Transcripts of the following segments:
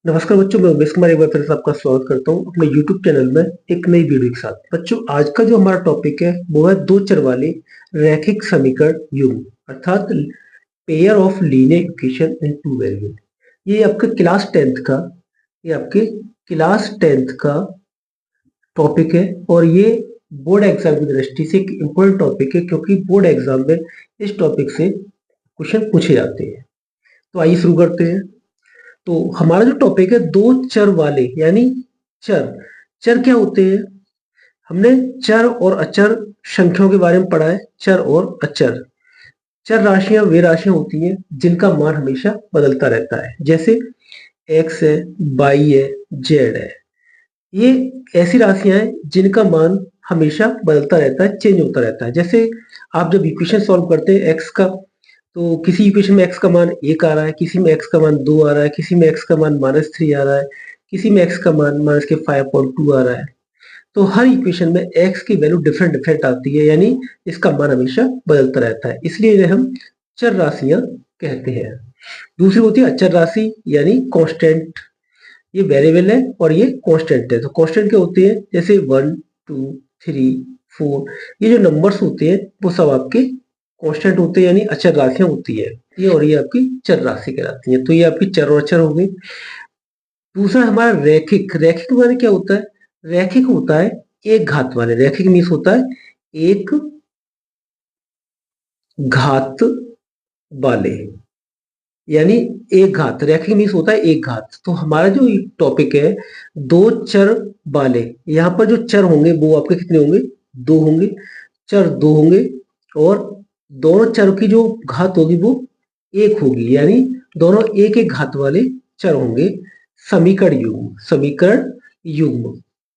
नमस्कार बच्चों, मैं उमेश कुमार एक बार फिर से आपका स्वागत करता हूं अपने YouTube चैनल में एक नई वीडियो के साथ। बच्चों, आज का जो हमारा टॉपिक है वो है दो चर वाले रैखिक समीकरण युग्म अर्थात pair of linear equation in two variable. ये आपके क्लास टेंथ का टॉपिक है और ये बोर्ड एग्जाम की दृष्टि से एक इम्पोर्टेंट टॉपिक है, क्योंकि बोर्ड एग्जाम में इस टॉपिक से क्वेश्चन पूछे जाते हैं। तो आइए शुरू करते हैं। तो हमारा जो टॉपिक है दो चर वाले यानी चर। चर क्या होते हैं? हमने चर और अचर संख्याओं के बारे में पढ़ा है। चर और अचर, चर राशियां वे राशियां होती हैं जिनका मान हमेशा बदलता रहता है, जैसे x है, y है, z है। ये ऐसी राशियां हैं जिनका मान हमेशा बदलता रहता है, चेंज होता रहता है। जैसे आप जब इक्वेशन सॉल्व करते हैं x का, तो किसी इक्वेशन में x का मान 1 आ रहा है, किसी में x का मान 2 आ रहा है, किसी में x का मान -3 आ रहा है, किसी में x का मान -5.2 आ रहा है। तो हर इक्वेशन में x की वैल्यू डिफरेंट डिफरेंट आती है, यानी इसका मान हमेशा बदलता रहता है, इसलिए इन्हें हम चर राशियां कहते हैं। दूसरी होती है अचर राशि यानी कांस्टेंट। ये वेरिएबल है और ये कांस्टेंट है। तो कांस्टेंट क्या होते हैं? जैसे 1 2 3 4, ये जो नंबर्स होते हैं वो सब आपके कांस्टेंट होते हैं, यानी अचर राशियां होती है ये, और ये आपकी चर राशि कहलाती है। तो ये आपकी चर और अचर हो गई। दूसरा हमारा रैखिक। रैखिक माने क्या होता है? रैखिक होता है एक घात वाले। रैखिक मीन्स होता है एक घात वाले, यानी एक घात। रैखिक मीन्स होता है एक घात। तो हमारा जो टॉपिक है दो चर वाले, यहाँ पर जो चर होंगे वो आपके कितने होंगे? दो होंगे। चर दो होंगे और दोनों चर की जो घात होगी वो एक होगी, यानी दोनों एक एक घात वाले चर होंगे। समीकरण युग्म। समीकरण युग्म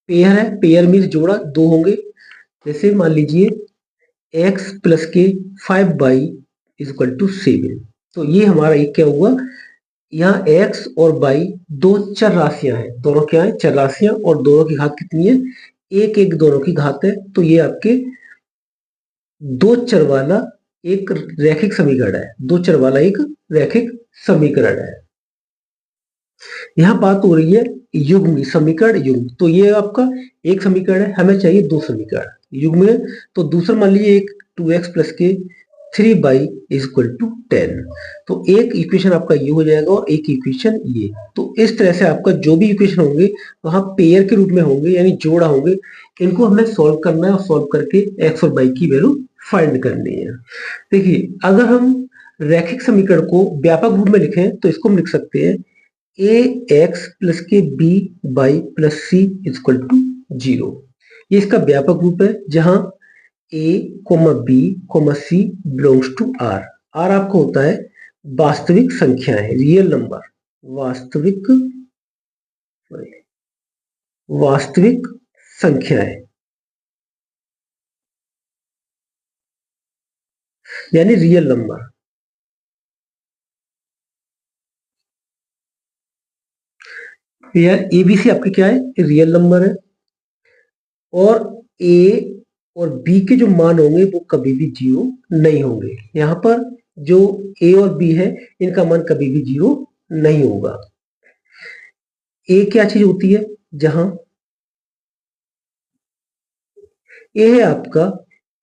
पेयर है। पेयर मीन्स जोड़ा, दो होंगे। जैसे मान लीजिए x प्लस के 5y इज इक्वल टू 7। तो ये हमारा एक क्या हुआ? यहाँ x और y दो चर राशियां हैं। दोनों क्या है? चर राशियां, और दोनों की घात कितनी है? एक एक दोनों की घात है। तो ये आपके दो चर वाला एक रैखिक समीकरण है। दो चर वाला एक रैखिक समीकरण है। यहाँ बात हो रही है युग्म की, समीकरण युग्म। तो ये आपका एक समीकरण है, हमें चाहिए दो समीकरण युग्म में। तो दूसरा मान लीजिए एक 2x प्लस के 3y इज इक्वल टू 10। तो एक इक्वेशन आपका ये हो जाएगा और एक इक्वेशन ये। तो इस तरह से आपका जो भी इक्वेशन होंगे वहां पेयर के रूप में होंगे, यानी जोड़ा होंगे। इनको हमें सॉल्व करना है और सॉल्व करके x और y की वैल्यू फाइंड करनी है। देखिए, अगर हम रैखिक समीकरण को व्यापक रूप में लिखें तो इसको हम लिख सकते हैं ए एक्स प्लस के b y plus c equal to 0। ये इसका व्यापक रूप है, जहां a comma b comma c belongs to R. R आपको होता है वास्तविक संख्याएं, रियल नंबर। वास्तविक वास्तविक संख्याएं यानी रियल नंबर। यह एबीसी आपके क्या है? रियल नंबर है। और ए और बी के जो मान होंगे वो कभी भी जीरो नहीं होंगे। यहाँ पर जो ए और बी है इनका मान कभी भी जीरो नहीं होगा। ए क्या चीज होती है? जहां ए है आपका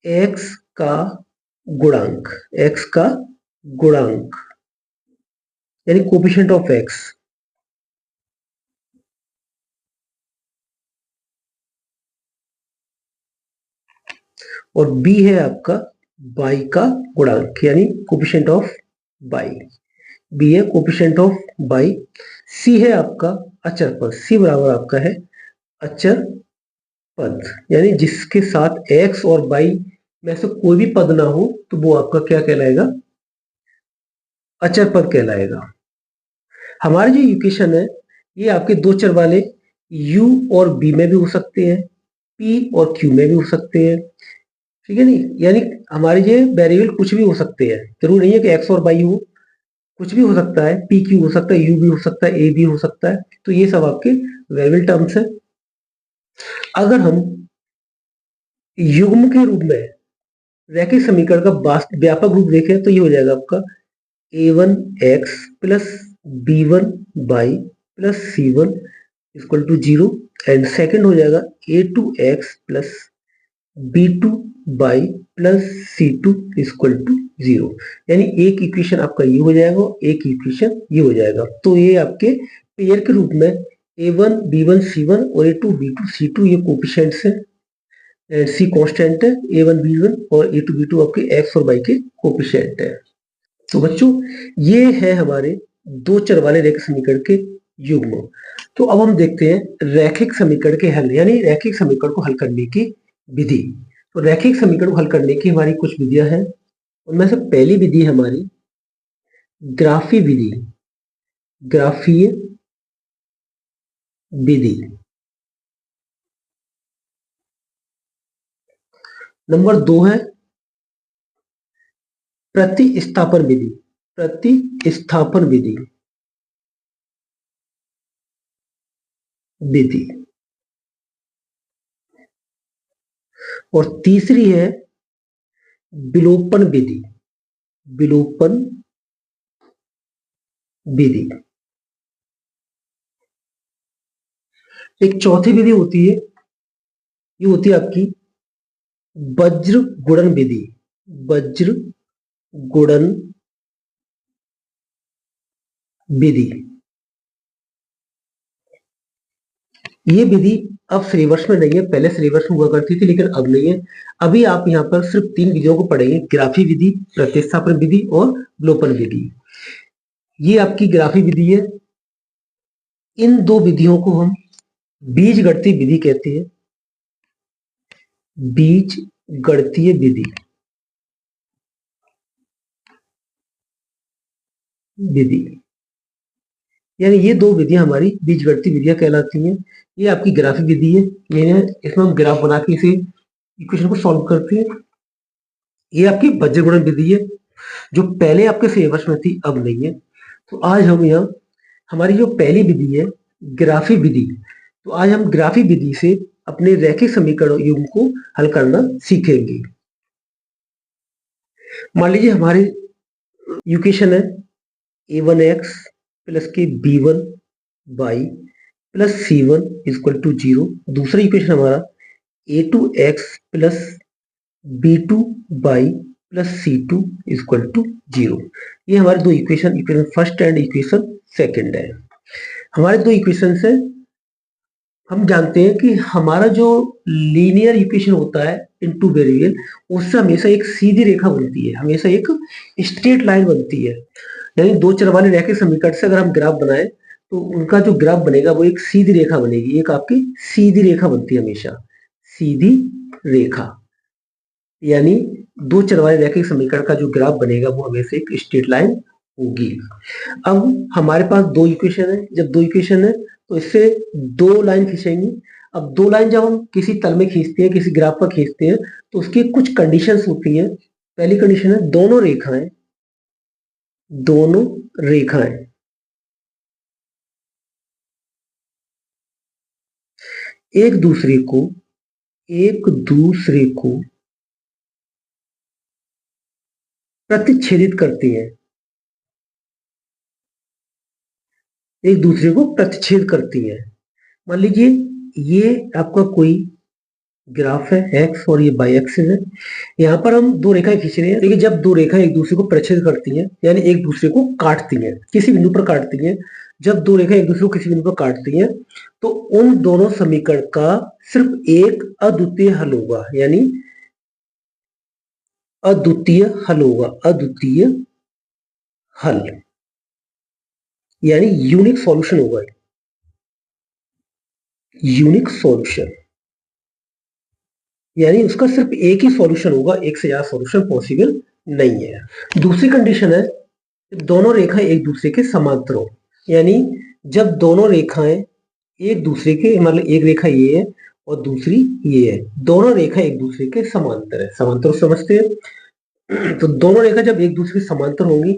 एक्स का गुणांक। एक्स का गुणांक यानी कोफिशिएंट ऑफ एक्स। और बी है आपका वाई का गुणांक, यानी कोफिशिएंट ऑफ वाई। बी है कोफिशिएंट ऑफ वाई। सी है आपका अचर पद। सी बराबर आपका है अचर पद, यानी जिसके साथ एक्स और वाई में से कोई भी पद ना हो तो वो आपका क्या कहलाएगा? अचर पद कहलाएगा। हमारे जो इक्वेशन है ये आपके दो चर वाले u और b में भी हो सकते हैं, p और q में भी हो सकते हैं। ठीक है नहीं? यानी हमारे ये वेरिएबल कुछ भी हो सकते हैं, जरूर नहीं है कि x और y हो। कुछ भी हो सकता है, p q हो सकता है, u भी हो सकता है, a भी हो सकता है। तो ये सब आपके वेरिएबल टर्म्स है। अगर हम युग्म के रूप में रैखिक समीकरण का व्यापक रूप देखें तो ये हो जाएगा आपका a1 x plus b1 y plus C1 equal to 0 and second हो जाएगा A2x प्लस B2 बाई प्लस C2 इक्वल टू 0। यानी एक इक्वेशन आपका ये हो जाएगा, एक इक्वेशन ये हो जाएगा। तो ये आपके पेयर के रूप में A1 B1 C1 और A2 B2 C2 ये कोफिशिएंट्स हैं, C कांस्टेंट है, A1 B1 और A2 B2 आपके x और y के कोफिशिएंट है। तो बच्चों ये है हमारे दो चर वाले रैखिक समीकरण के युग्म। तो अब हम देखते हैं रैखिक समीकरण के हल, यानी रैखिक समीकरण को हल करने की विधि। तो रैखिक समीकरण को हल करने की हमारी कुछ विधियां हैं। उनमें से पहली विधि है हमारी ग्राफी विधि, ग्राफीय विधि। नंबर 2 है प्रतिस्थापन विधि, प्रतिस्थापन विधि विधि। और तीसरी है विलोपन विधि, विलोपन विधि। एक चौथी विधि होती है, ये होती है आपकी वज्र गुणन विधि, वज्र गुणन विधि। ये विधि अब सिलेबस में नहीं है, पहले सिलेबस में हुआ करती थी लेकिन अब नहीं है। अभी आप यहाँ पर सिर्फ 3 विधियों को पढ़ेंगे, ग्राफी विधि, प्रतिस्थापन विधि और विलोपन विधि। ये आपकी ग्राफी विधि है। इन दो विधियों को हम बीजगणितीय विधि कहते हैं, बीजगणितीय विधि, विधि। यानी ये दो विधियां हमारी बीजगणितीय विधियां कहलाती हैं। ये आपकी ग्राफी विधि है, ये इसमें हम ग्राफ बना के इसे इक्वेशन को सॉल्व करते हैं। ये आपकी वज्र गुणन विधि है जो पहले आपके सिलेबस में थी, अब नहीं है। तो आज हम यहाँ हमारी जो पहली विधि है ग्राफी विधि, तो आज हम ग्राफी विधि से अपने रैखिक समीकरण युग्म को हल करना सीखेंगे। मान लीजिए हमारी इक्वेशन है a1x प्लस के b1 y plus C1 equal to 0। दूसरा इक्वेशन हमारा a2x plus B2 y plus C2 equal to 0। ये हमारे दो equation, equation first and equation second है। हमारे दो इक्वेशन है। हम जानते हैं कि हमारा जो लीनियर इक्वेशन होता है इन टू वेरिएबल, उससे हमेशा एक सीधी रेखा बनती है, हमेशा एक स्ट्रेट लाइन बनती है। यानी दो चर वाले रैखिक समीकरण से अगर हम ग्राफ बनाए तो उनका जो ग्राफ बनेगा वो एक सीधी रेखा बनेगी, एक आपकी सीधी रेखा बनती है हमेशा, सीधी रेखा। यानी दो चर वाले रैखिक समीकरण का जो ग्राफ बनेगा वो हमेशा एक स्ट्रेट लाइन होगी। अब हमारे पास दो इक्वेशन है, जब दो इक्वेशन है तो इससे दो लाइन खींचेंगे। अब दो लाइन जब हम किसी तल में खींचते हैं, किसी ग्राफ पर खींचते हैं, तो उसकी कुछ कंडीशंस होती हैं। पहली कंडीशन है दोनों रेखाएं, दोनों रेखाएं एक दूसरे को, एक दूसरे को प्रतिच्छेदित करती हैं, एक दूसरे को प्रतिच्छेद करती हैं। मान लीजिए ये आपका कोई ग्राफ है एक्स और ये बाई एक्सिस है। यहाँ पर हम दो रेखाएं खींच रहे हैं। देखिए जब दो रेखाएं एक दूसरे को प्रतिच्छेद करती हैं, यानी एक दूसरे को काटती हैं, किसी बिंदु पर काटती हैं, जब दो रेखाएं एक दूसरे को किसी बिंदु पर काटती हैं तो उन दोनों समीकरण का सिर्फ एक अद्वितीय हल होगा, यानी अद्वितीय हल होगा, अद्वितीय हल यानी यूनिक सॉल्यूशन होगा, यूनिक सॉल्यूशन। यानी उसका सिर्फ एक ही सॉल्यूशन होगा, एक से ज्यादा सॉल्यूशन पॉसिबल नहीं है। दूसरी कंडीशन है दोनों रेखाएं एक दूसरे के समांतर हो, यानी जब दोनों रेखाएं एक दूसरे के, मतलब एक रेखा ये है और दूसरी ये है, दोनों रेखा एक दूसरे के समांतर है। समांतर समझते हैं। तो दोनों रेखा जब एक दूसरे के समांतर होंगी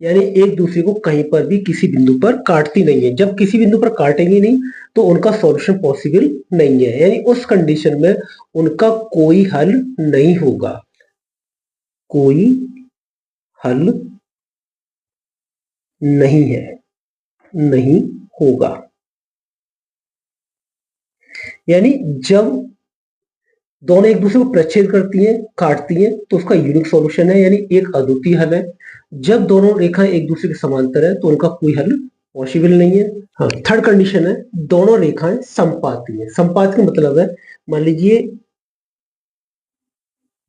यानी एक दूसरे को कहीं पर भी किसी बिंदु पर काटती नहीं है। जब किसी बिंदु पर काटेंगी नहीं तो उनका सॉल्यूशन पॉसिबल नहीं है, यानी उस कंडीशन में उनका कोई हल नहीं होगा, कोई हल नहीं है, नहीं होगा। यानी जब दोनों एक दूसरे को प्रच्छेद करती हैं, काटती हैं, तो उसका यूनिक सॉल्यूशन है, यानी एक अद्वितीय हल है। जब दोनों रेखाएं एक दूसरे के समांतर है तो उनका कोई हल पॉसिबल नहीं है। हाँ, थर्ड कंडीशन है दोनों रेखाएं समपाती है। समपात का मतलब है, मान लीजिए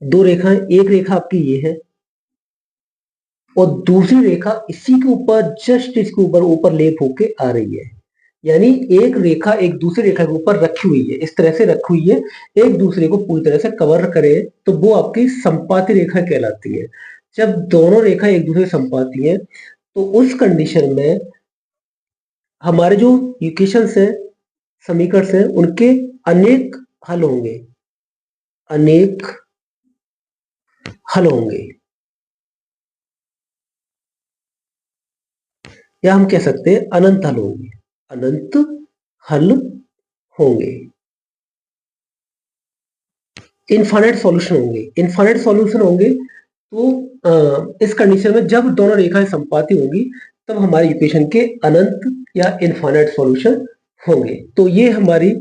दो रेखाएं, एक रेखा आपकी ये है और दूसरी रेखा इसी के ऊपर, जस्ट इसके ऊपर ऊपर लेप होके आ रही है। यानी एक रेखा एक दूसरी रेखा के ऊपर रखी हुई है, इस तरह से रखी हुई है, एक दूसरे को पूरी तरह से कवर करे, तो वो आपकी संपाती रेखा कहलाती है। जब दोनों रेखा एक दूसरे से संपाती है तो उस कंडीशन में हमारे जो इक्वेशंस हैं, समीकरण हैं, उनके अनेक हल होंगे, अनेक हल होंगे, या हम कह सकते हैं अनंत हल होंगे, अनंत हल होंगे, इनफाइनाइट सॉल्यूशन होंगे। इनफाइनाइट सॉल्यूशन होंगे तो इस कंडीशन में जब दोनों रेखाएं संपाती होंगी तब हमारी इक्वेशन के अनंत या इनफाइनाइट सॉल्यूशन होंगे। तो ये हमारी,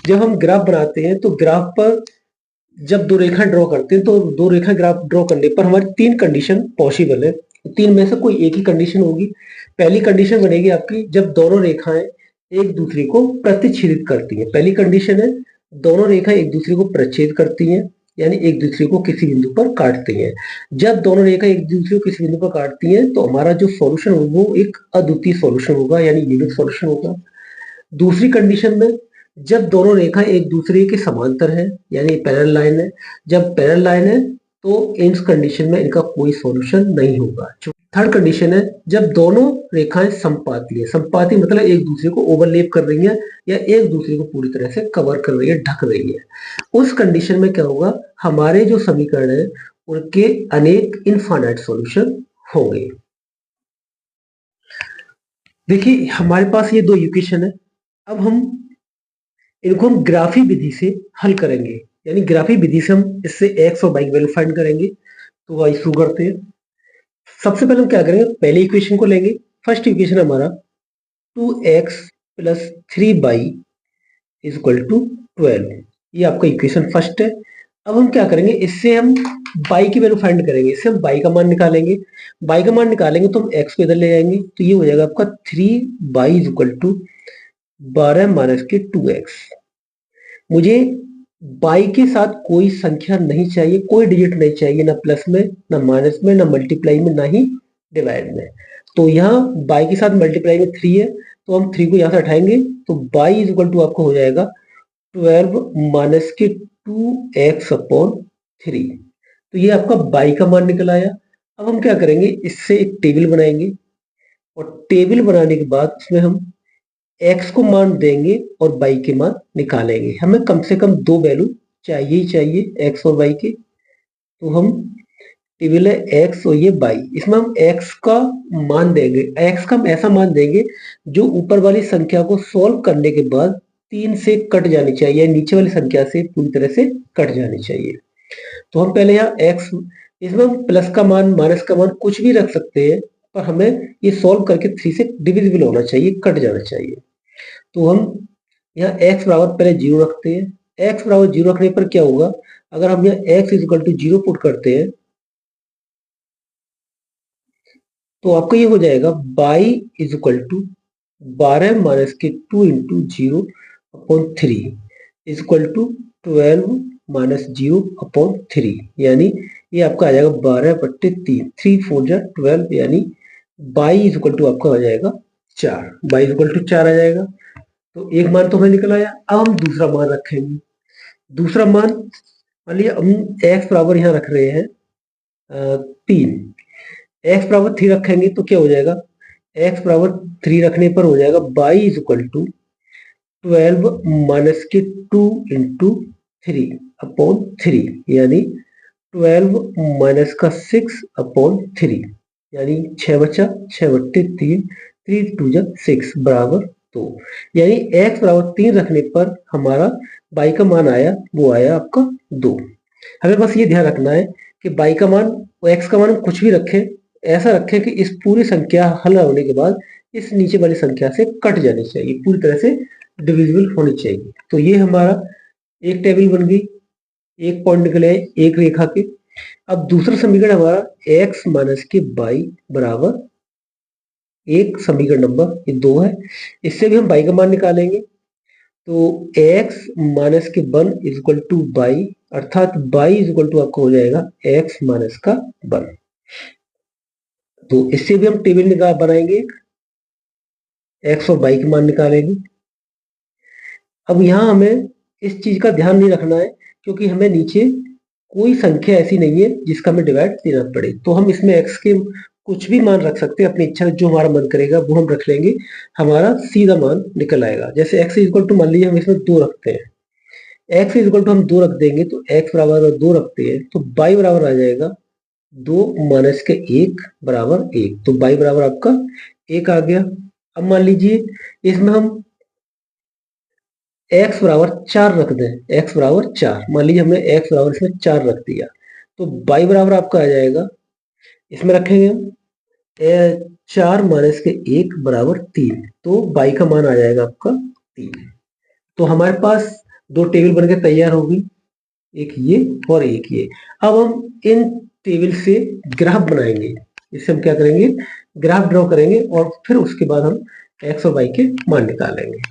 जब हम ग्राफ बनाते हैं तो ग्राफ पर जब दो रेखा ड्रॉ करते हैं तो दो रेखा ग्राफ ड्रॉ करने पर हमारी तीन कंडीशन पॉसिबल है। तीन में से कोई एक ही कंडीशन होगी। पहली कंडीशन बनेगी आपकी जब दोनों रेखाएं एक दूसरे को प्रतिच्छेदित करती हैं। पहली कंडीशन है दोनों रेखाएं एक दूसरे को प्रच्छेद करती हैं, यानी एक दूसरे को किसी बिंदु पर काटती हैं। जब दोनों रेखा एक दूसरे को किसी बिंदु पर काटती हैं तो हमारा जो सॉल्यूशन होगा वो एक अद्वितीय सॉल्यूशन होगा, यानी यूनिक सॉल्यूशन होगा। दूसरी कंडीशन में जब दोनों रेखा एक दूसरे के समांतर है, यानी पैरेलल लाइन है। जब पैरेलल लाइन है तो इस कंडीशन में इनका कोई सॉल्यूशन नहीं होगा। थर्ड कंडीशन है जब दोनों रेखाएं संपाती है। संपाती मतलब एक दूसरे को ओवरलैप कर रही है या एक दूसरे को पूरी तरह से कवर कर रही है, ढक रही है। उस कंडीशन में क्या होगा, हमारे जो समीकरण है उनके अनेक इनफाइनाइट सॉल्यूशन होंगे। देखिए हमारे पास ये दो इक्वेशन है। अब हम इनको हम ग्राफी विधि से हल करेंगे, यानी ग्राफी विधि से हम इससे एक्स और वाई की वैल्यू फाइंड करेंगे। तो वाई शुरू करते हैं। सबसे पहले हम क्या करेंगे, पहले इक्वेशन को लेंगे। फर्स्ट इक्वेशन हमारा 2x plus 3y is equal to 12, ये आपका इक्वेशन फर्स्ट है। अब हम क्या करेंगे, इससे हम y की वैल्यू फाइंड करेंगे। इससे हम y का मान निकालेंगे। y का मान निकालेंगे तो हम x को इधर ले जाएंगे, तो ये हो जाएगा आपका 3y is equal to 12 minus के 2x। मुझे बाई के साथ कोई संख्या नहीं चाहिए, कोई डिजिट नहीं चाहिए, ना प्लस में, ना माइनस में, ना मल्टीप्लाई में, ना ही डिवाइड में। तो यहाँ बाई के साथ मल्टीप्लाई में 3 है, तो हम 3 को यहाँ से हटाएंगे, तो बाई इज इक्वल टू आपको हो जाएगा 12 माइनस के 2x अपॉन 3। तो ये आपका बाई का मान निकल आया। अब हम क्या करेंगे, इससे एक टेबल बनाएंगे और टेबल बनाने के बाद उसमें हम x को मान देंगे और y के मान निकालेंगे। हमें कम से कम दो वैल्यू चाहिए ही चाहिए, x और y के। तो हम टेबल है x और ये y, इसमें हम x का मान देंगे। x का हम ऐसा मान देंगे जो ऊपर वाली संख्या को सॉल्व करने के बाद 3 से कट जानी चाहिए, नीचे वाली संख्या से पूरी तरह से कट जानी चाहिए। तो हम पहले यहाँ x, इसमें हम प्लस का मान, माइनस का मान कुछ भी रख सकते हैं, पर हमें ये सॉल्व करके 3 से डिविजिबल होना चाहिए, कट जाना चाहिए। तो हम यहाँ x बराबर पहले 0 रखते हैं। x बराबर 0 रखने पर क्या होगा, अगर हम यहाँ x is equal to 0 put करते हैं तो आपको ये हो जाएगा y is equal to 12 minus के 2 into 0 upon 3 is equal to 12 minus 0 upon 3, यानी ये आपका आ जाएगा 12/3, 3 4 जा 12, यानी y इज इक्वल टू आपका हो जाएगा 4। y इज इक्वल टू 4 आ जाएगा। तो एक मान तो हमें निकल आया। अब हम दूसरा मान रखेंगे। दूसरा मान, मान लिया हम x बराबर यहाँ रख रहे हैं 3, x बराबर 3 रखेंगे तो क्या हो जाएगा, x बराबर 3 रखने पर हो जाएगा y is equal to 12 minus के 2 इंटू 3 अपॉन 3, यानी 12 माइनस का 6 अपॉन 3, यानी 6 बचा 6/3, 3 2 जा 6 बराबर 2, यानी x बराबर 3 रखने पर हमारा y का मान आया, वो आया आपका 2। हमें बस ये ध्यान रखना है कि y का मान और x का मान कुछ भी रखें, ऐसा रखें कि इस पूरी संख्या हल होने के बाद इस नीचे वाली संख्या से कट जानी चाहिए, पूरी तरह से डिविजिबल होनी चाहिए। तो ये हमारा एक टेबल बन गई, एक पॉइंट निकले एक रेखा के। अब दूसरा समीकरण हमारा x माइनस के बाई बराबर एक, समीकरण नंबर ये 2 है। इससे भी हम बाई का मान निकालेंगे। तो x माइनस के 1 इज इक्वल टू बाई, अर्थात बाई इज इक्वल टू आपका हो जाएगा x माइनस का 1। तो इससे भी हम टेबल निकाल बनाएंगे, x और बाई के मान निकालेंगे। अब यहाँ हमें इस चीज का ध्यान नहीं रखना है, क्योंकि हमें नीचे कोई संख्या ऐसी नहीं है जिसका हमें डिवाइड देना पड़े। तो हम इसमें x के कुछ भी मान रख सकते हैं, अपनी इच्छा जो हमारा मन करेगा वो हम रख लेंगे, हमारा सीधा मान निकल आएगा। जैसे x इज इक्वल टू, मान लीजिए हम इसमें 2 रखते हैं, x इज इक्वल टू हम 2 रख देंगे, तो x बराबर 2 रखते हैं तो बाई बराबर आ जाएगा 2 माइनस के 1 बराबर 1। तो बाई बराबर आपका 1 आ गया। अब मान लीजिए इसमें हम x बराबर 4 रख दें, x बराबर 4, मान लीजिए हमने x बराबर इसमें 4 रख दिया, तो बाई बराबर आपका आ जाएगा, इसमें रखेंगे हम 4 माइनस के 1 बराबर 3, तो बाई का मान आ जाएगा आपका 3। तो हमारे पास दो टेबल बनकर तैयार होगी, एक ये और एक ये। अब हम इन टेबल से ग्राफ बनाएंगे। इससे हम क्या करेंगे, ग्राफ ड्रॉ करेंगे और फिर उसके बाद हम x और y के मान निकालेंगे।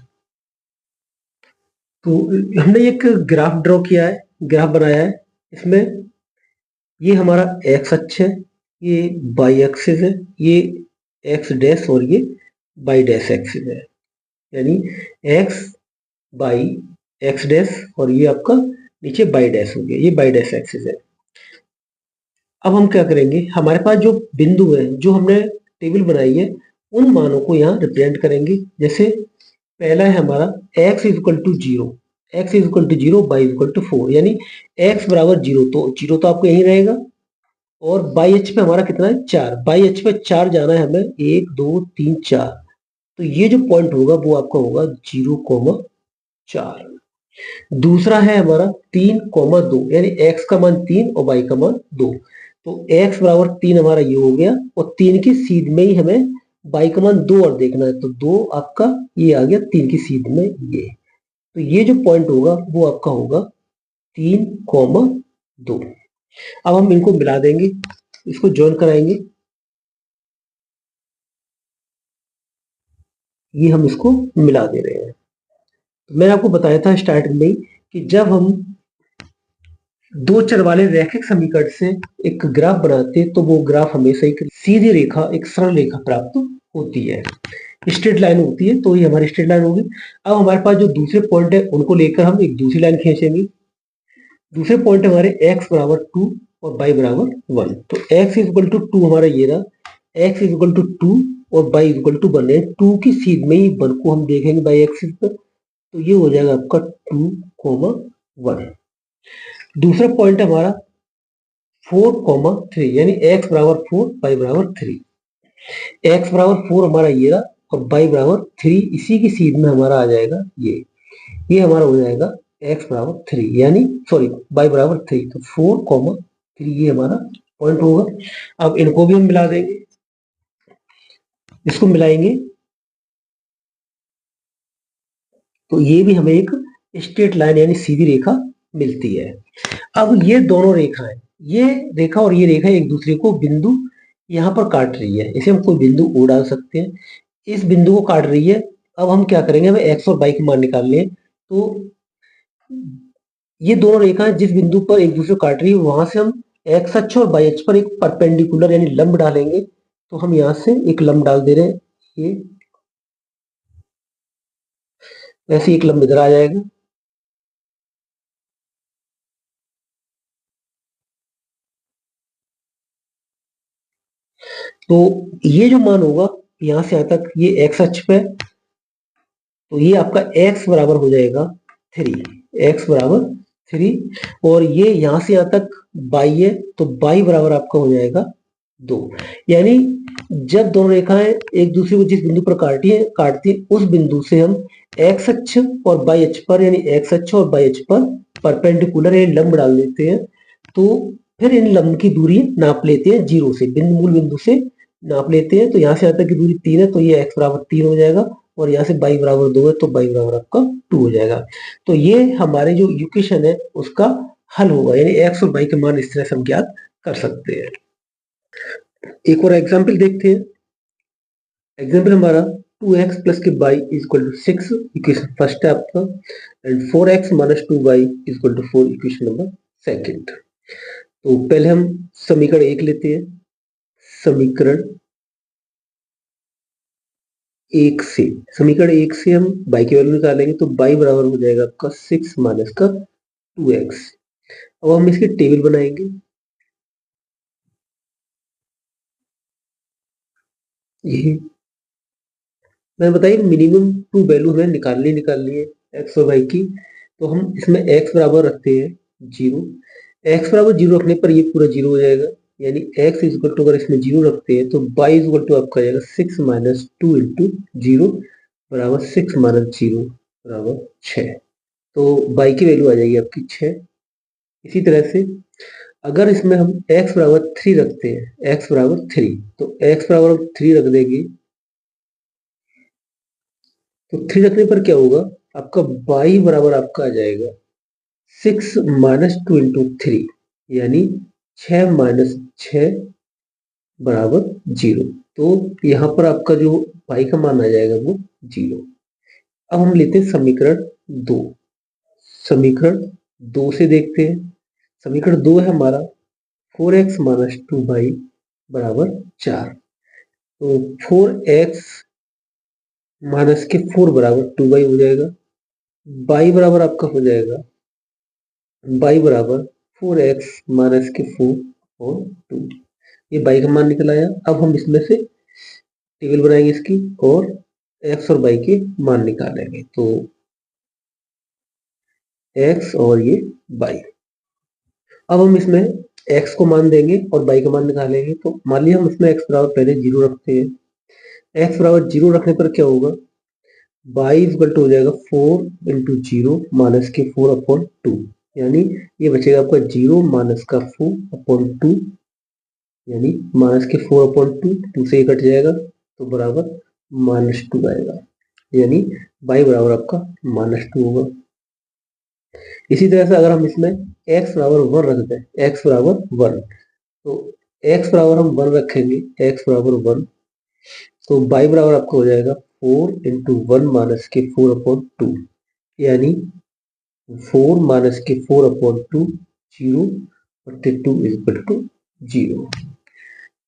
तो हमने एक ग्राफ ड्रॉ किया है, ग्राफ बनाया है। इसमें ये हमारा x अक्ष है, ये y एक्सिस है, ये x डैश और ये y डैश एक्सिस है, यानी x y x डैश और ये आपका नीचे y डैश हो गया, ये y डैश एक्सिस है। अब हम क्या करेंगे, हमारे पास जो बिंदु है जो हमने टेबल बनाई है उन मानों को यहाँ रिप्रेजेंट करेंगे। जैसे पहला है हमारा x is equal to 0, x is equal to 0, y is equal to 4, यानी x बराबर 0, तो 0 तो आपको यहीं रहेगा। और बाई एच पे हमारा कितना है 4, बाई एच पे 4 जाना है हमें, 1 2 3 4, तो ये जो पॉइंट होगा वो आपका होगा 0,4। दूसरा है हमारा 3,2, यानी x का मान 3 और y का मान 2, तो x बराबर 3 हमारा ये हो गया, और 3 की सीध में ही हमें y का मान 2 और देखना है, तो 2 आपका ये आ गया 3 की सीध में ये। तो ये जो पॉइंट होगा वो आपका होगा 3,2। अब हम इनको मिला देंगे, इसको ज्वाइन कराएंगे, ये हम इसको मिला दे रहे हैं। तो मैंने आपको बताया था स्टार्टिंग में कि जब हम दो चर वाले रैखिक समीकरण से एक ग्राफ बनाते तो वो ग्राफ हमेशा एक सीधी रेखा, एक सरल रेखा प्राप्त होती है, स्ट्रेट लाइन होती है, तो ये हमारी स्ट्रेट लाइन होगी। अब हमारे पास जो दूसरे पॉइंट है उनको लेकर हम एक दूसरी लाइन खींचेंगे। दूसरे पॉइंट हमारे x बराबर 2 और y बराबर 1, तो x इज इक्वल टू 2 हमारा ये रहा, x इज इक्वल टू 2 और y इज इक्वल टू 1 है। 2 की सीध में ही 1 को हम देखेंगे बाई एक्सिस पर, तो ये हो जाएगा आपका 2,1। दूसरा पॉइंट है हमारा 4,3, यानी x बराबर 4, y बराबर 3, x बराबर 4 हमारा ये रहा और y बराबर 3, इसी की सीध में हमारा आ जाएगा ये हमारा हो जाएगा x बराबर 3, यानी सॉरी y बराबर 3, तो 4,3 ये हमारा पॉइंट होगा। अब इनको भी हम मिला देंगे, इसको मिलाएंगे तो ये भी हमें एक स्ट्रेट लाइन यानी सीधी रेखा मिलती है। अब ये दोनों रेखाएं, ये रेखा और ये रेखा एक दूसरे को बिंदु यहाँ पर काट रही है, इसे हम कोई बिंदु ओ डाल सकते हैं, इस बिंदु को काट रही है। अब हम क्या करेंगे, हमें x और y के मान निकालने हैं, तो ये दोनों रेखाएं जिस बिंदु पर एक दूसरे को काट रही है वहां से हम x अक्ष और y अक्ष पर एक परपेंडिकुलर यानी लंब डालेंगे। तो हम यहाँ से एक लंब डाल दे रहे हैं, ये ऐसे एक लंब इधर आ जाएगा। तो ये जो मान होगा यहां से यहां तक, ये x अक्ष पे, तो ये आपका x बराबर हो जाएगा 3, x बराबर 3, और ये यहां से यहां तक y है, तो y बराबर आपका हो जाएगा 2। यानी जब दोनों रेखाएं एक दूसरे को जिस बिंदु पर काटती है उस बिंदु से हम x अक्ष और y अक्ष पर, यानी x अक्ष और y अक्ष पर परपेंडिकुलर यानी लंब डाल देते हैं, तो फिर इन लंब की दूरी नाप लेते हैं जीरो से, मूल बिंदु से नाप लेते हैं तो यहाँ से यहाँ तक की दूरी 3 है, तो ये x बराबर 3 हो जाएगा, और यहाँ से y बराबर 2 है तो y बराबर आपका 2 हो जाएगा। तो ये हमारे जो इक्वेशन है उसका हल होगा, यानी x और y के मान इस तरह से हम ज्ञात कर सकते हैं। एक और एग्जाम्पल देखते हैं। एग्जाम्पल हमारा 2x प्लस के y is equal to 6, equation first है आपका, and 4x minus 2y is equal to 4, equation number second. तो पहले हम समीकरण 1 लेते हैं। समीकरण 1 से हम y की वैल्यू निकालेंगे, तो y बराबर हो जाएगा आपका 6 माइनस का 2x। अब हम इसकी टेबल बनाएंगे। ये मैंने बताया मिनिमम 2 वैल्यू हमें निकालनी है x और y की। तो हम इसमें x बराबर रखते हैं 0। x बराबर 0 रखने पर ये पूरा 0 हो जाएगा, यानी x इज इक्वल टू, अगर इसमें 0 रखते हैं तो y इज इक्वल टू आपका आ जाएगा 6 माइनस 2 इंटू 0 बराबर 6 माइनस 0 बराबर 6। तो y की वैल्यू आ जाएगी आपकी 6। इसी तरह से अगर इसमें हम x बराबर 3 रखते हैं, x बराबर 3, तो x बराबर 3 रख देंगे, तो 3 रखने पर क्या होगा आपका y बराबर आपका आ जाएगा 6 माइनस 2 इंटू 3, यानी 6 माइनस 6 बराबर 0। तो यहाँ पर आपका जो y का मान आ जाएगा वो 0। अब हम लेते हैं समीकरण 2। समीकरण 2 से देखते हैं। समीकरण 2 है हमारा 4x माइनस 2y बराबर 4। तो 4x माइनस के 4 बराबर 2y हो जाएगा। y बराबर आपका हो जाएगा y बराबर 4x माइनस के 4 और 2। ये y का मान निकल आया। अब हम इसमें से टेबल बनाएंगे इसकी, और x और y के मान निकालेंगे। तो x और ये y। अब हम इसमें x को मान देंगे और y का मान निकालेंगे। तो मान लिया हम इसमें x बराबर पहले 0 रखते हैं। x बराबर 0 रखने पर क्या होगा, y इक्वल टू हो जाएगा 4 इंटू 0 माइनस के 4 अपॉन 2, यानी ये बचेगा आपका 0 माइनस का 4 अपॉन 2, यानी माइनस के 4 अपॉन 2 से ये कट जाएगा, तो बराबर -2 आएगा, यानी y बराबर आपका -2 होगा। इसी तरह से अगर हम इसमें x बराबर 1 रख दें, x बराबर 1, तो x बराबर हम 1 रखेंगे, x बराबर 1, तो y बराबर आपका हो जाएगा 4 इंटू 1 माइनस के 4 अपॉन 2, यानी 4 माइनस के 4 अपॉन 2, 0 बटे 2 इज इक्वल टू 0।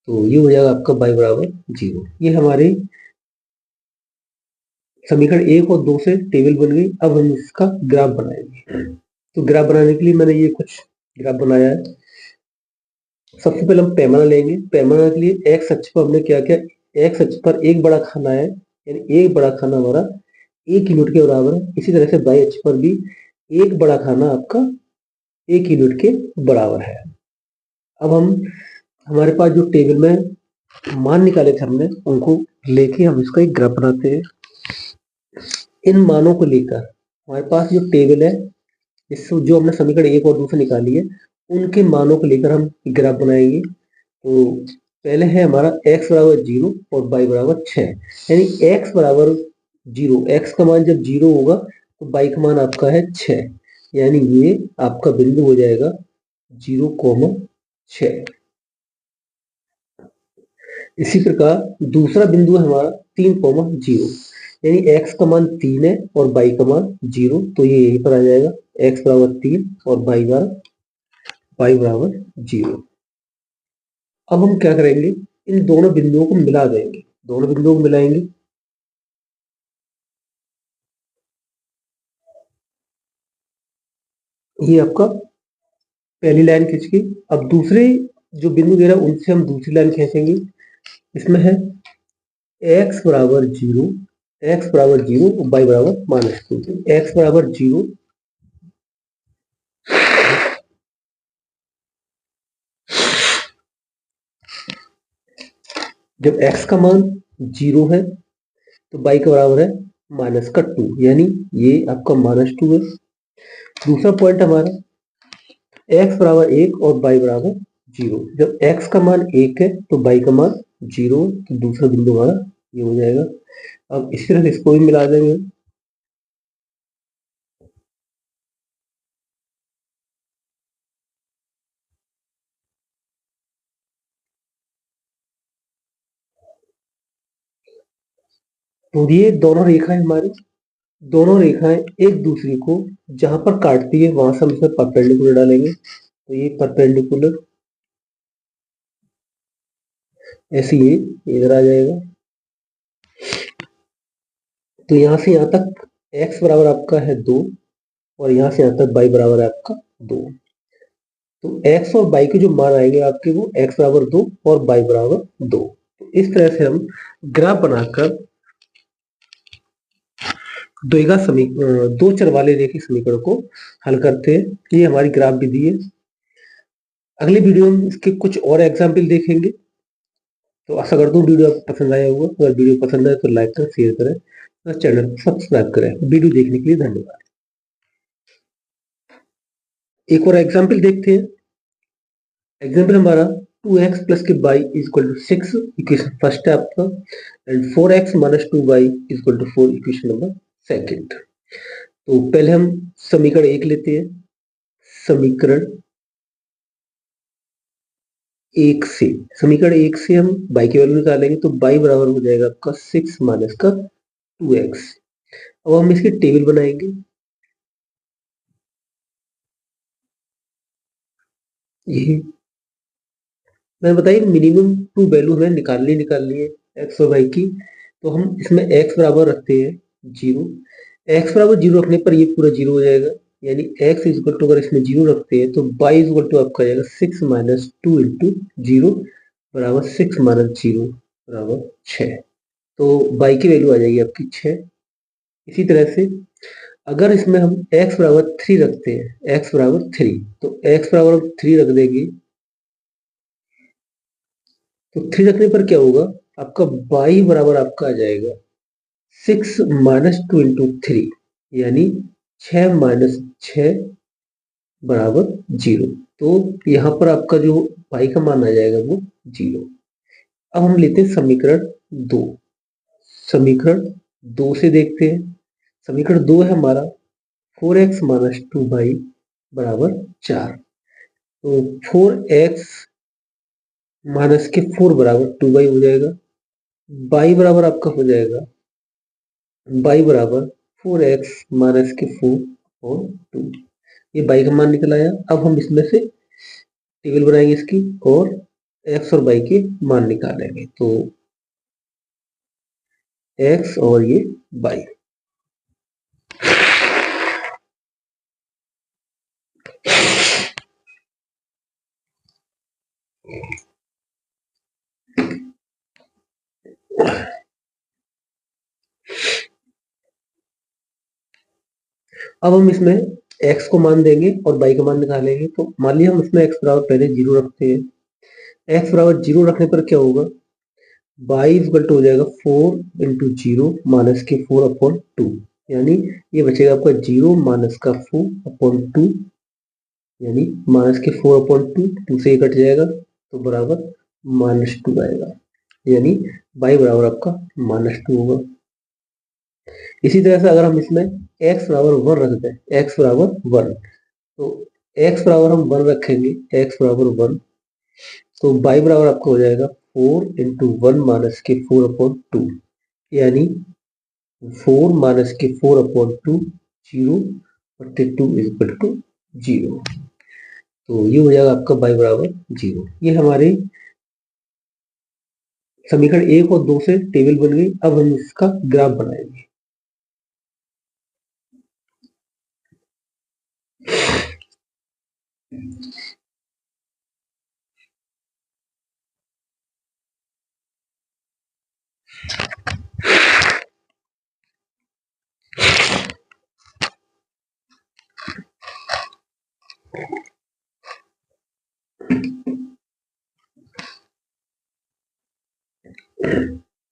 तो ये हो जाएगा आपका y बराबर 0। ये हमारे समीकरण 1 और 2 से टेबल बन गई। अब हम इसका ग्राफ बनाएंगे। तो ग्राफ बनाने के लिए मैंने ये कुछ ग्राफ बनाया है। सबसे पहले हम पैमाना लेंगे। पैमाना के लिए x अक्ष पर हमने क्या किया, x अक्ष पर एक बड़ा खाना है, यानी एक बड़ा खाना हमारा 1 यूनिट के बराबर है। इसी तरह से y अक्ष पर भी एक बड़ा खाना आपका 1 यूनिट के बराबर है। अब हमारे पास जो टेबल में मान निकाले थे हमने, उनको लेके हम इसका एक ग्राफ बनाते हैं। इन मानों को लेकर हमारे पास जो टेबल है, इस जो हमने समीकरण 1 और 2 से निकाली है, उनके मानों को लेकर हम ग्राफ बनाएंगे। तो पहले है हमारा x बराबर 0 और y बराबर 6, यानी x बराबर 0, x का मान जब 0 होगा तो y का मान आपका है 6, यानी ये आपका बिंदु हो जाएगा 0,6। इसी प्रकार दूसरा बिंदु है हमारा 3,0, यानी x का मान 3 है और y का मान 0, तो ये यहीं पर आ जाएगा, x बराबर 3 और y बराबर 0। अब हम क्या करेंगे, इन दोनों बिंदुओं को मिला देंगे, दोनों बिंदुओं को मिलाएंगे। ये आपका पहली लाइन खींच के, अब दूसरे जो बिंदु दे रहा है उनसे हम दूसरी लाइन खींचेंगे। इसमें है x बराबर 0, x बराबर 0 और y बराबर -2। x बराबर 0, जब x का मान 0 है तो y का बराबर है -2, यानी ये आपका -2 है। दूसरा पॉइंट हमारा x बराबर 1 और y बराबर 0, जब x का मान 1 है तो y का मान 0, तो दूसरा बिंदु हमारा ये हो जाएगा। अब इसी तरह से इसको भी मिला देंगे। तो ये दोनों रेखाएं हमारी, दोनों रेखाएं एक दूसरे को जहां पर काटती है वहां से हम इसमें परपेंडिकुलर डालेंगे, तो ये परपेंडिकुलर ऐसे ये इधर आ जाएगा। तो यहाँ से यहाँ तक x बराबर आपका है 2 और यहाँ से यहाँ तक y बराबर है आपका 2। तो x और y के जो मान आएंगे आपके वो x बराबर 2 और y बराबर 2। तो इस तरह से हम ग्राफ बनाकर दो चर वाले रेखीय समीकरण को हल करते हैं। ये हमारी ग्राफ विधि है। अगली वीडियो में इसके कुछ और एग्जाम्पल देखेंगे। तो आशा करता हूँ वीडियो आपको पसंद आया होगा। अगर वीडियो पसंद आए तो लाइक करें, शेयर करें और चैनल को सब्सक्राइब करें। वीडियो देखने के लिए धन्यवाद। एक और एग्जाम्पल देखते हैं। एग्जाम्पल हमारा 2x प्लस के y equal to 6 equation first है आपका, and 4x minus 2y equal to 4 equation number second. तो पहले हम समीकरण 1 लेते हैं। समीकरण 1 से हम y की वैल्यू निकालेंगे, तो y बराबर हो जाएगा आपका 6 माइनस का 2x। अब हम इसकी टेबल बनाएंगे। ये मैंने बताइए मिनिमम टू वैल्यू हमें निकालनी है एक्स और वाई की। तो हम इसमें x बराबर रखते हैं 0। x बराबर 0 रखने पर ये पूरा 0 हो जाएगा, यानी x इक्वल टू, अगर इसमें 0 रखते हैं तो y इक्वल टू आपका आ जाएगा 6 माइनस 2 इंटू 0 बराबर 6 माइनस 0 बराबर 6। तो y की वैल्यू आ जाएगी आपकी 6। इसी तरह से अगर इसमें हम x बराबर 3 रखते हैं, x बराबर 3, तो x बराबर हम 3 रख देंगे, तो 3 रखने पर क्या होगा आपका y बराबर आपका आ जाएगा 6 माइनस 2 इंटू 3, यानी 6 माइनस 6 बराबर 0। तो यहाँ पर आपका जो y का मान आ जाएगा वो 0। अब हम लेते हैं समीकरण 2। समीकरण 2 से देखते हैं। समीकरण 2 है हमारा 4x माइनस 2y बराबर 4। तो 4x माइनस के 4 बराबर 2y हो जाएगा। y बराबर आपका हो जाएगा y बराबर 4x माइनस के 4 और 2। ये y का मान निकल आया। अब हम इसमें से टेबल बनाएंगे इसकी और x और y के मान निकालेंगे। तो x और ये y। अब हम इसमें x को मान देंगे और y का मान निकालेंगे। तो मान लिया हम इसमें x बराबर पहले 0 रखते हैं। x बराबर 0 रखने पर क्या होगा, y इक्वल टू हो जाएगा 4 इंटू 0 माइनस के 4 अपॉन 2, यानी ये बचेगा आपका 0 माइनस का 4 अपॉन 2, यानी माइनस के 4 अपॉन 2 से ये कट जाएगा तो बराबर माइनस 2 आएगा, यानी y बराबर आपका माइनस 2 होगा। इसी तरह से अगर हम इसमें x बराबर 1 रख दें, x बराबर 1, तो x बराबर हम 1 रखेंगे, x बराबर 1, तो y बराबर आपका हो जाएगा 4 इंटू 1 माइनस के 4 अपॉन 2, यानी 4 माइनस के 4 अपॉन 2 0 और 2 इज इक्वल टू 0। तो ये हो जाएगा आपका y बराबर 0। ये हमारे समीकरण 1 और 2 से टेबल बन गई। अब हम इसका ग्राफ बनाएंगे।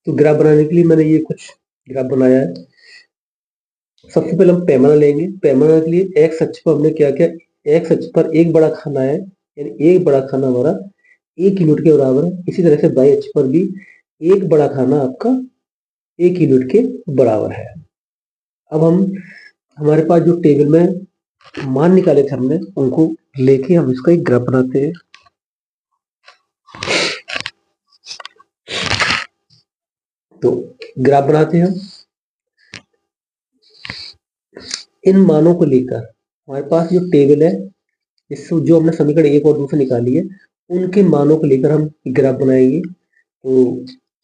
तो ग्राफ बनाने के लिए मैंने ये कुछ ग्राफ बनाया है। सबसे पहले हम पैमाना लेंगे। पैमाना के लिए एक्स अक्ष पर हमने क्या किया, एक्स अक्ष पर एक बड़ा खाना है, यानी एक बड़ा खाना हमारा 1 यूनिट के बराबर है। इसी तरह से बाई अक्ष पर भी एक बड़ा खाना आपका 1 यूनिट के बराबर है। अब हम हमारे पास जो टेबल में मान निकाले थे हमने, उनको लेके हम इसका एक ग्राफ बनाते हैं। तो ग्राफ बनाते हैं हम। इन मानों को लेकर हमारे पास जो टेबल है, इससे जो हमने समीकरण 1 और 2 से निकाली है, उनके मानों को लेकर हम ग्राफ बनाएंगे। तो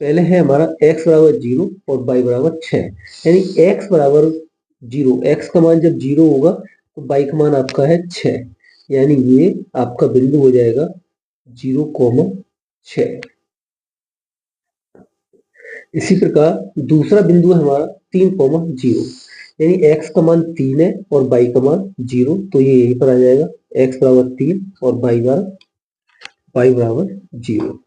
पहले है हमारा x बराबर 0 और y बराबर 6, यानी x बराबर 0, x का मान जब 0 होगा तो y का मान आपका है 6, यानी ये आपका बिंदु हो जाएगा 0,6। इसी प्रकार दूसरा बिंदु है हमारा 3,0, यानी x का मान 3 है और y का मान 0, तो ये यहीं पर आ जाएगा, x बराबर 3 और y बराबर 0।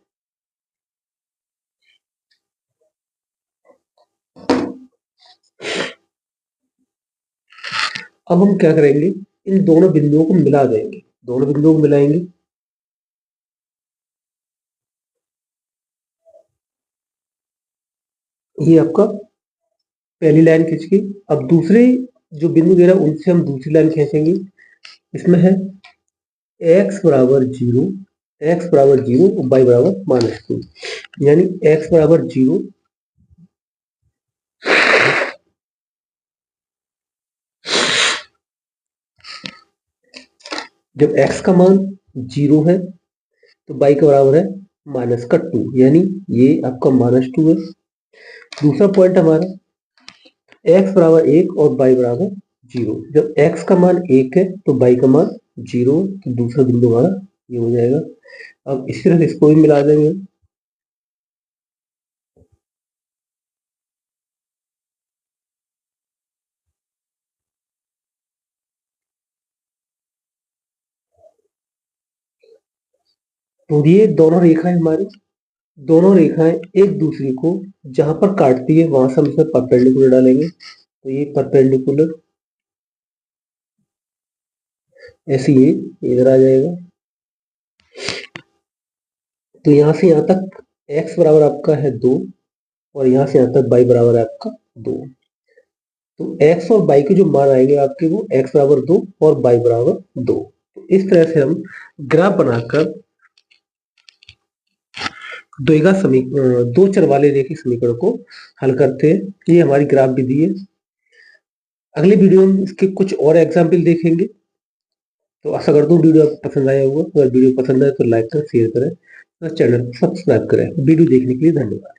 अब हम क्या करेंगे, इन दोनों बिंदुओं को मिला देंगे, दोनों बिंदुओं को मिलाएंगे। ये आपका पहली लाइन खींच के, अब दूसरे जो बिंदु दे रहा है उनसे हम दूसरी लाइन खींचेंगे। इसमें है x बराबर 0, x बराबर 0 और y बराबर -2, यानी x बराबर 0, जब x का मान 0 है तो y का बराबर है -2, यानी ये आपका -2 है। दूसरा पॉइंट हमारा x बराबर 1 और y बराबर 0, जब x का मान 1 है तो y का मान 0, तो दूसरा बिंदु हमारा ये हो जाएगा। अब इसी तरह से इसको भी मिला देंगे। तो ये दोनों रेखाएं हमारी, दोनों रेखाएं एक दूसरे को जहां पर काटती है वहां से हम इसमें परपेंडिकुलर डालेंगे। तो ये परपेंडिकुलर ऐसे ये इधर आ जाएगा। तो यहाँ से यहाँ तक x बराबर आपका है 2 और यहाँ से यहाँ तक y बराबर है आपका 2। तो x और y के जो मान आएंगे आपके, वो x बराबर 2 और y बराबर 2। तो इस तरह से हम ग्राफ बनाकर दो चर वाले रेखीय समीकरण को हल करते हैं। ये हमारी ग्राफ विधि है। अगले वीडियो में इसके कुछ और एग्जाम्पल देखेंगे। तो आशा करता हूँ वीडियो आपको पसंद आया होगा। अगर वीडियो पसंद आए तो लाइक करें, शेयर करें और चैनल को सब्सक्राइब करें। वीडियो देखने के लिए धन्यवाद।